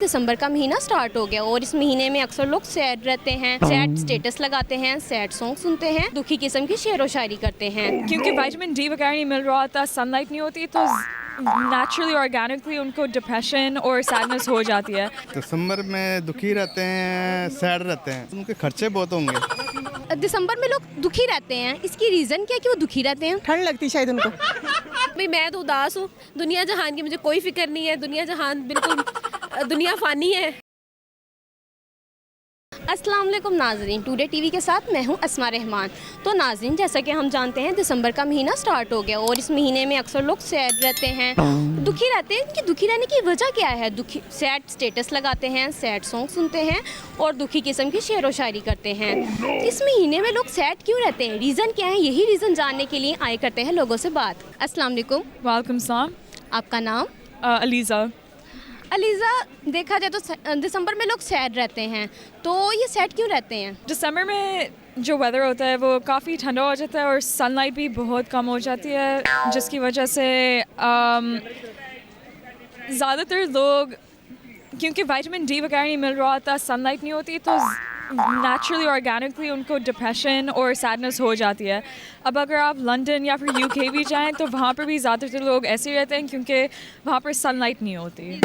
दिसंबर का महीना स्टार्ट हो गया और इस महीने में अक्सर लोग सैड रहते हैं, सैड स्टेटस लगाते हैं, सैड सॉन्ग सुनते हैं, दुखी किस्म की शेर व शायरी करते हैं। क्योंकि विटामिन डी वगैरह नहीं मिल रहा था, सनलाइट नहीं होती, तो नेचुरली ऑर्गेनिकली उनको डिप्रेशन और सैडनेस हो जाती है। दिसंबर में दुखी रहते हैं, सैड रहते हैं, उनके खर्चे बहुत होंगे। दिसंबर में लोग दुखी रहते हैं, इसकी रीज़न क्या है कि वो दुखी रहते हैं? ठंड लगती शायद उनको। भाई मैं तो उदास हूँ, दुनिया जहान की मुझे कोई फिक्र नहीं है, दुनिया जहान बिल्कुल दुनिया फानी है। अस्सलाम वालेकुम नाज़रीन, टुडे टीवी के साथ मैं हूं अस्मा रहमान। तो नाज़रीन, जैसा कि हम जानते हैं दिसंबर का महीना स्टार्ट हो गया और इस महीने में अक्सर लोग सैड रहते हैं, दुखी रहते हैं। इनकी दुखी रहने की वजह क्या है? दुखी सैड स्टेटस लगाते हैं, सैड सॉन्ग सुनते हैं और दुखी किस्म की शेर व शायरी करते हैं। इस महीने में लोग सैड क्यों रहते हैं? रीज़न क्या है? यही रीज़न जानने के लिए आए करते हैं लोगों से बात। अस्सलाम वालेकुम, वेलकम सलाम। आपका नाम? अलीज़ा। अलीज़ा, देखा जाए तो दिसंबर में लोग सैड रहते हैं, तो ये सैड क्यों रहते हैं? दिसंबर में जो वेदर होता है वो काफ़ी ठंडा हो जाता है और सनलाइट भी बहुत कम हो जाती है, जिसकी वजह से ज़्यादातर लोग, क्योंकि विटामिन डी वगैरह नहीं मिल रहा था, सनलाइट नहीं होती, तो नेचुरली ऑर्गेनिकली उनको डिप्रेशन और सैडनेस हो जाती है। अब अगर आप लंदन या फिर यूके भी जाएं तो वहाँ पर भी ज़्यादातर लोग ऐसे ही रहते हैं क्योंकि वहाँ पर सनलाइट नहीं होती।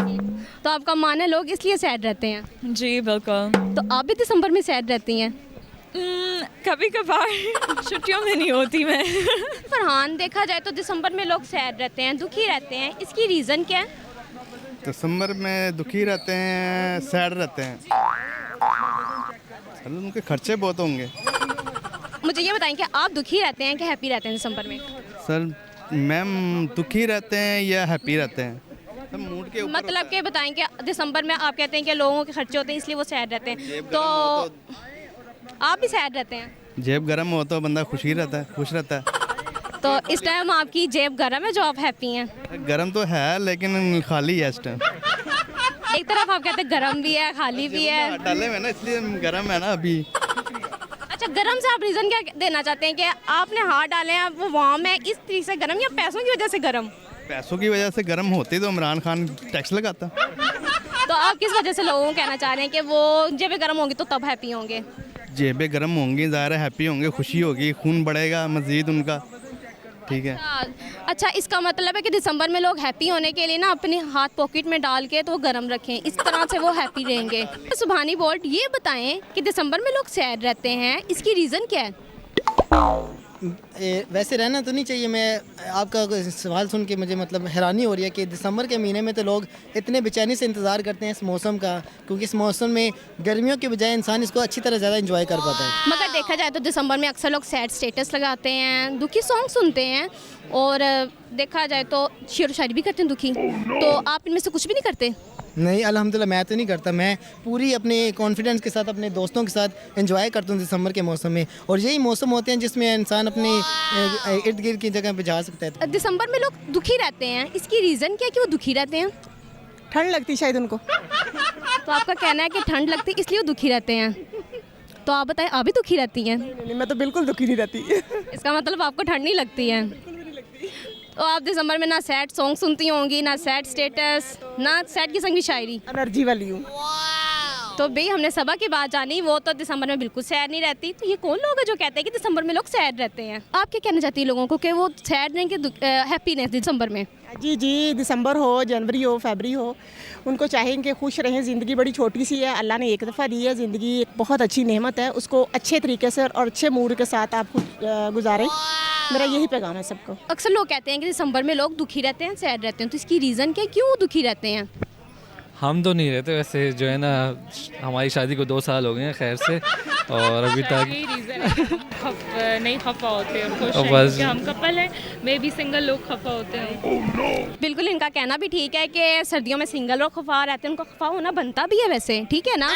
तो आपका मानना है लोग इसलिए सैड रहते हैं? जी बिल्कुल। तो आप भी दिसंबर में सैड रहती हैं? कभी कभार छुट्टियों में नहीं होती मैं। फरहान, देखा जाए तो दिसंबर में लोग सैड रहते हैं, दुखी रहते हैं, इसकी रीज़न क्या है? दिसंबर में दुखी रहते हैं, सैड रहते हैं, उनके खर्चे बहुत होंगे। मुझे ये बताएं कि आप दुखी रहते हैं कि हैप्पी रहते हैं दिसंबर में? सर मैम, दुखी रहते हैं या हैप्पी रहते हैं, सब मूड के ऊपर मतलब कि बताएं कि दिसंबर में आप कहते हैं कि लोगों के खर्चे होते हैं इसलिए वो सैड रहते हैं, तो आप भी सैड रहते हैं? जेब गर्म हो तो बंदा खुश रहता है। तो इस टाइम आपकी जेब गर्म है जो आप हैप्पी हैं? गर्म तो है लेकिन खाली है इस टाइम। एक तरफ आप कहते हैं गर्म भी है, खाली भी है। डाले में ना, इसलिए गर्म है ना अभी। अच्छा, गरम से आप रीज़न क्या देना चाहते हैं कि आपने हाथ डाले हैं वो वार्म है, इस तरीके से गरम या पैसों की वजह से गरम? पैसों की वजह से गर्म होती तो इमरान खान टैक्स लगाता। तो आप किस वजह से लोगों को कहना चाह रहे हैं कि वो जेबें गर्म होंगी तो तब हैप्पी होंगे? जेबें गर्म होंगी, ज़ाहिर है हैप्पी होंगे, खुशी होगी, खून बढ़ेगा मज़ीद उनका। ठीक है। अच्छा, इसका मतलब है कि दिसंबर में लोग हैप्पी होने के लिए ना अपने हाथ पॉकेट में डाल के तो गर्म रखें, इस तरह से वो हैप्पी रहेंगे। सुभानी बोल्ट, ये बताएं कि दिसंबर में लोग सैड रहते हैं, इसकी रीज़न क्या है? वैसे रहना तो नहीं चाहिए। मैं आपका सवाल सुन के मुझे मतलब हैरानी हो रही है कि दिसंबर के महीने में तो लोग इतने बेचैनी से इंतज़ार करते हैं इस मौसम का, क्योंकि इस मौसम में गर्मियों के बजाय इंसान इसको अच्छी तरह ज़्यादा एंजॉय कर पाता है। मगर देखा जाए तो दिसंबर में अक्सर लोग सैड स्टेटस लगाते हैं, दुखी सॉन्ग सुनते हैं और देखा जाए तो शेर व शायरी भी करते हैं दुखी। तो आप इनमें से कुछ भी नहीं करते? नहीं, अल्हम्दुलिल्लाह मैं तो नहीं करता। मैं पूरी अपने कॉन्फिडेंस के साथ अपने दोस्तों के साथ एंजॉय करता हूँ दिसंबर के मौसम में, और यही मौसम होते हैं जिसमें इंसान अपने इर्द गिर्द की जगह पे जा सकता है। दिसंबर में लोग दुखी रहते हैं, इसकी रीज़न क्या है कि वो दुखी रहते हैं? ठंड लगती शायद उनको। तो आपका कहना है कि ठंड लगती है इसलिए वो दुखी रहते हैं, तो आप बताएं, आप भी दुखी रहती हैं? नहीं, मैं तो बिल्कुल दुखी नहीं रहती। इसका मतलब आपको ठंड नहीं लगती है? तो आप दिसंबर में ना सैड सॉन्ग सुनती होंगी, ना सैड स्टेटस, ना सैड किस्म की शायरी। एनर्जी वाली हूँ। तो भाई हमने सबा की बात जानी, वो तो दिसंबर में बिल्कुल सैड नहीं रहती। तो ये कौन लोग हैं जो कहते हैं कि दिसंबर में लोग सैड रहते हैं? आप क्या कहना चाहती हैं लोगों को कि वो सैड नहीं कि हैप्पी नहीं दिसंबर में? जी, दिसंबर हो, जनवरी हो, फरवरी हो, उनको चाहेंगे खुश रहें। ज़िंदगी बड़ी छोटी सी है, अल्लाह ने एक दफ़ा दी है ज़िंदगी, एक बहुत अच्छी नेमत है, उसको अच्छे तरीके से और अच्छे मूड के साथ आप गुजारें। मेरा यही पैगाम है सबको। अक्सर लोग कहते हैं कि दिसंबर में लोग दुखी रहते हैं, सैड रहते हैं, तो इसकी रीज़न क्या है, क्यों दुखी रहते हैं? हम तो नहीं रहते वैसे, जो है ना, हमारी शादी को 2 साल हो गए हैं खैर से, और अभी तक यही रीज़न है, नहीं खफा होते और खुश और हैं बस। कि हम कपल हैं, मे भी सिंगल लोग खफा होते हैं। बिल्कुल, इनका कहना भी ठीक है कि सर्दियों में सिंगल और खफा रहते हैं, उनका खफा होना बनता भी है वैसे, ठीक है ना?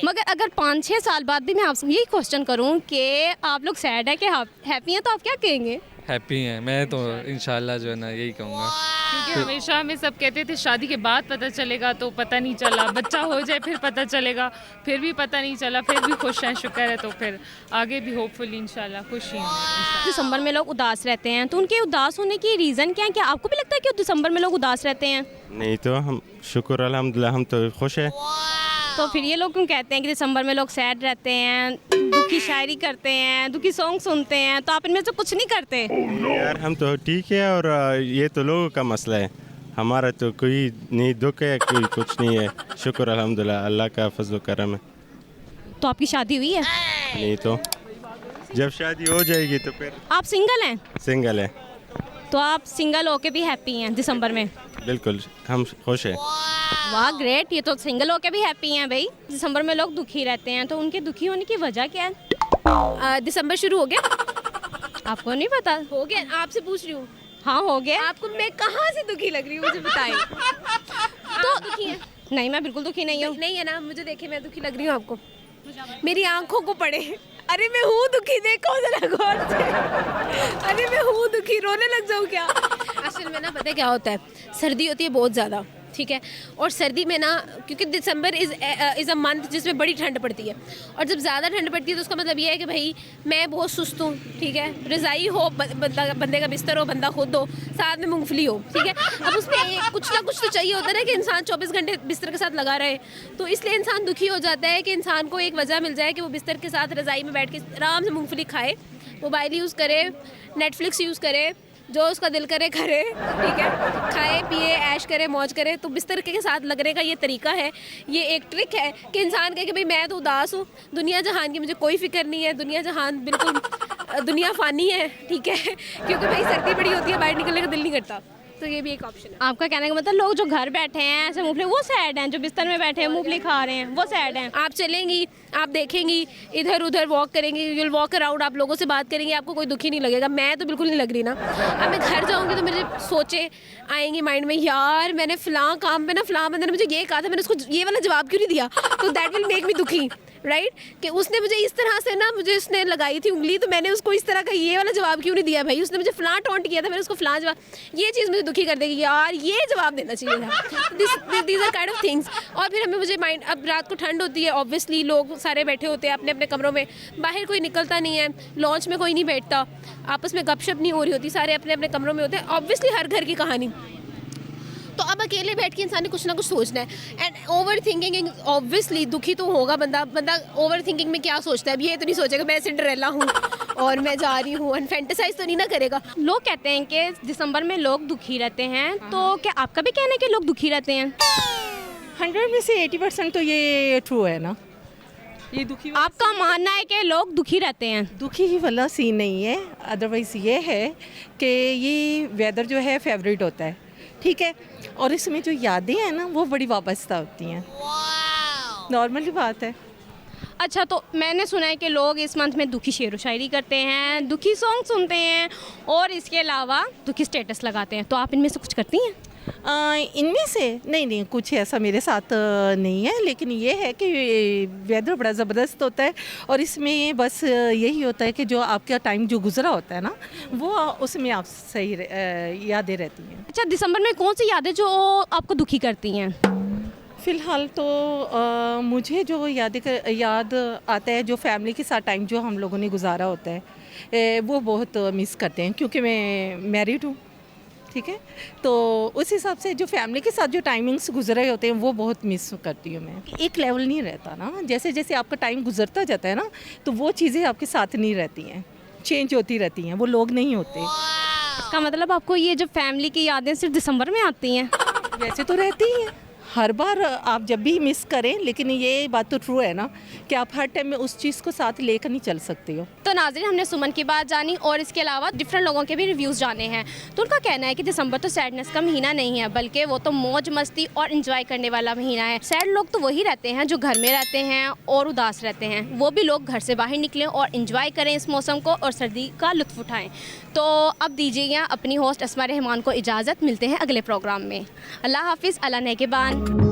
मगर अगर 5-6 साल बाद भी मैं आपसे यही क्वेश्चन करूं कि आप लोग सैड है कि हैप्पी हैं, तो आप क्या कहेंगे? हैप्पी हैं। मैं तो इंशाल्लाह जो है ना यही कहूँगा। क्योंकि हमेशा हमें सब कहते थे शादी के बाद पता चलेगा, तो पता नहीं चला, बच्चा हो जाए फिर पता चलेगा, फिर भी पता नहीं चला, फिर भी खुश हैं, शुक्र है। तो फिर आगे भी होपफुली इंशाल्लाह खुशी हैं। दिसंबर में लोग उदास रहते हैं, तो उनके उदास होने की रीज़न क्या है? क्या आपको भी लगता है कि दिसंबर में लोग उदास रहते हैं? नहीं तो हम शुक्र अल्हम्दुलिल्लाह हम तो खुश हैं। तो फिर ये लोग क्यों कहते हैं कि दिसंबर में लोग सैड रहते हैं, दुखी शायरी करते हैं, दुखी सॉन्ग सुनते हैं, तो आप इनमें से कुछ नहीं करते? यार हम तो ठीक है, और ये तो लोगों का मसला है, हमारा तो कोई नहीं दुख है, कोई कुछ नहीं है, शुक्र अल्हम्दुलिल्लाह अल्लाह का फजल करम है। तो आपकी शादी हुई है? नहीं तो जब शादी हो जाएगी तो फिर। आप सिंगल हैं? सिंगल है। तो आप सिंगल होके भी हैप्पी हैं दिसंबर में? बिल्कुल हम खुश हैं। वाह ग्रेट, ये तो सिंगल होके भी हैप्पी हैं भाई। दिसंबर में लोग दुखी रहते हैं, तो उनके दुखी होने की वजह क्या है? दिसंबर शुरू हो गया? आपको नहीं पता? हो गया, आपसे पूछ रही हूँ। हाँ हो गया। आपको मैं कहाँ से दुखी लग रही हूँ, मुझे बताएं। तो दुखी है? नहीं, मैं बिल्कुल दुखी नहीं हूँ। नहीं है ना, मुझे देखे मैं दुखी लग रही हूँ आपको? मेरी आंखों को पड़े। अरे मैं हूँ दुखी, देखो जरा गौर से। अरे मैं हूँ दुखी, रोने लग जाऊँ क्या? असल में ना पता है क्या होता है, सर्दी होती है बहुत ज़्यादा, ठीक है, और सर्दी में ना क्योंकि दिसंबर इज़ अ मंथ जिसमें बड़ी ठंड पड़ती है, और जब ज़्यादा ठंड पड़ती है तो उसका मतलब ये है कि भाई मैं बहुत सुस्त हूँ, ठीक है, रज़ाई हो, बंदे का बिस्तर हो, बंदा खुद हो, साथ में मूंगफली हो, ठीक है। अब उसमें कुछ ना कुछ तो चाहिए होता है ना कि इंसान 24 घंटे बिस्तर के साथ लगा रहे, तो इसलिए इंसान दुखी हो जाता है कि इंसान को एक वजह मिल जाए कि वो बिस्तर के साथ रज़ाई में बैठ के आराम से मूँगफली खाए, मोबाइल यूज़ करे, नेटफ्लिक्स यूज़ करे, जो उसका दिल करे करे, ठीक है, खाए पिए ऐश करे मौज करे। तो बिस्तर के साथ लगने का ये तरीका है, ये एक ट्रिक है कि इंसान कहे कि भाई मैं तो उदास हूँ, दुनिया जहान की मुझे कोई फिक्र नहीं है, दुनिया जहान बिल्कुल दुनिया फ़ानी है, ठीक है, क्योंकि भाई सर्दी बड़ी होती है, बाहर निकलने का दिल नहीं करता। तो ये भी एक ऑप्शन है। आपका कहने का मतलब लोग जो घर बैठे हैं ऐसे मूंगफली, वो सैड हैं, जो बिस्तर में बैठे हैं मूंगफली खा रहे हैं वो सैड हैं। आप चलेंगी, आप देखेंगी, इधर उधर वॉक करेंगी, यूल वॉक अराउंड, आप लोगों से बात करेंगी, आपको कोई दुखी नहीं लगेगा। मैं तो बिल्कुल नहीं लग रही ना। अब मैं घर जाऊंगी तो मेरे सोचे आएंगी माइंड में, यार मैंने फ़लाँ काम पे ना फ़लाँ बंदे ने मुझे ये कहा था, मैंने उसको ये वाला जवाब क्यों नहीं दिया, तो दैट विल मेक मी दुखी, राइट, कि उसने मुझे इस तरह से ना मुझे उसने लगाई थी उंगली, तो मैंने उसको इस तरह का ये वाला जवाब क्यों नहीं दिया, भाई उसने मुझे फ़लाँ टॉन्ट किया था, मैंने उसको फ़लाँ जवाब, ये चीज़ मुझे दुखी कर देगी, यार ये जवाब देना चाहिए था। These are kind of things. और फिर हमें मुझे माइंड, अब रात को ठंड होती है, ऑब्वियसली लोग सारे बैठे होते हैं अपने अपने कमरों में, बाहर कोई निकलता नहीं है, लॉन्च में कोई नहीं बैठता, आपस में गपशप नहीं हो रही होती, सारे अपने अपने कमरों में होते हैं, ऑब्वियसली हर घर की कहानी। तो अब अकेले बैठ के इंसान ने कुछ ना कुछ सोचना है, एंड ओवर थिंकिंग, ऑब्वियसली दुखी तो होगा बंदा ओवर थिंकिंग में क्या सोचता है, अब ये तो नहीं सोचेगा मैं सिंड्रेला हूँ और मैं जा रही हूँ, एंड फैंटेसाइज तो नहीं ना करेगा। लोग कहते हैं कि दिसंबर में लोग दुखी रहते हैं, तो क्या आपका भी कहना है कि लोग दुखी रहते हैं? 100 में से 80% तो ये ट्रू है ना। ये दुखी, आपका मानना है कि लोग दुखी रहते हैं? दुखी ही वाला सीन नहीं है, अदरवाइज़ ये है कि ये वेदर जो है फेवरेट होता है, ठीक है, और इसमें जो यादें हैं ना वो बड़ी वाबस्ता होती हैं, नॉर्मल ही बात है। अच्छा, तो मैंने सुना है कि लोग इस मंथ में दुखी शेर व शायरी करते हैं, दुखी सॉन्ग सुनते हैं, और इसके अलावा दुखी स्टेटस लगाते हैं, तो आप इनमें से कुछ करती हैं? इनमें से नहीं कुछ ऐसा मेरे साथ नहीं है, लेकिन ये है कि वेदर बड़ा ज़बरदस्त होता है, और इसमें बस यही होता है कि जो आपका टाइम जो गुजरा होता है ना वो उसमें आप सही यादें रहती हैं। अच्छा, दिसंबर में कौन सी यादें जो आपको दुखी करती हैं? फ़िलहाल तो मुझे जो याद आता है, जो फैमिली के साथ टाइम जो हम लोगों ने गुजारा होता है वो बहुत मिस करते हैं, क्योंकि मैं मैरिड हूँ, ठीक है, तो उस हिसाब से जो फैमिली के साथ जो टाइमिंग्स गुजरे होते हैं वो बहुत मिस करती हूँ मैं। एक लेवल नहीं रहता ना, जैसे जैसे आपका टाइम गुजरता जाता है ना तो वो चीज़ें आपके साथ नहीं रहती हैं, चेंज होती रहती हैं, वो लोग नहीं होते। इसका मतलब आपको ये जो फैमिली की यादें सिर्फ दिसंबर में आती हैं? वैसे तो रहती हैं हर बार, आप जब भी मिस करें, लेकिन ये बात तो ट्रू है ना कि आप हर टाइम में उस चीज़ को साथ लेकर नहीं चल सकते हो। तो नाज़रीन, हमने सुमन की बात जानी और इसके अलावा डिफरेंट लोगों के भी रिव्यूज़ जाने हैं, तो उनका कहना है कि दिसंबर तो सैडनेस का महीना नहीं है, बल्कि वो तो मौज मस्ती और इन्जॉय करने वाला महीना है। सैड लोग तो वही रहते हैं जो घर में रहते हैं और उदास रहते हैं, वो भी लोग घर से बाहर निकलें और इन्जॉय करें इस मौसम को और सर्दी का लुत्फ़ उठाएँ। तो अब दीजिएगा अपनी होस्ट अस्मा रहमान को इजाज़त, मिलते हैं अगले प्रोग्राम में। अल्लाह हाफिज़, अल्लाह नेगेबान।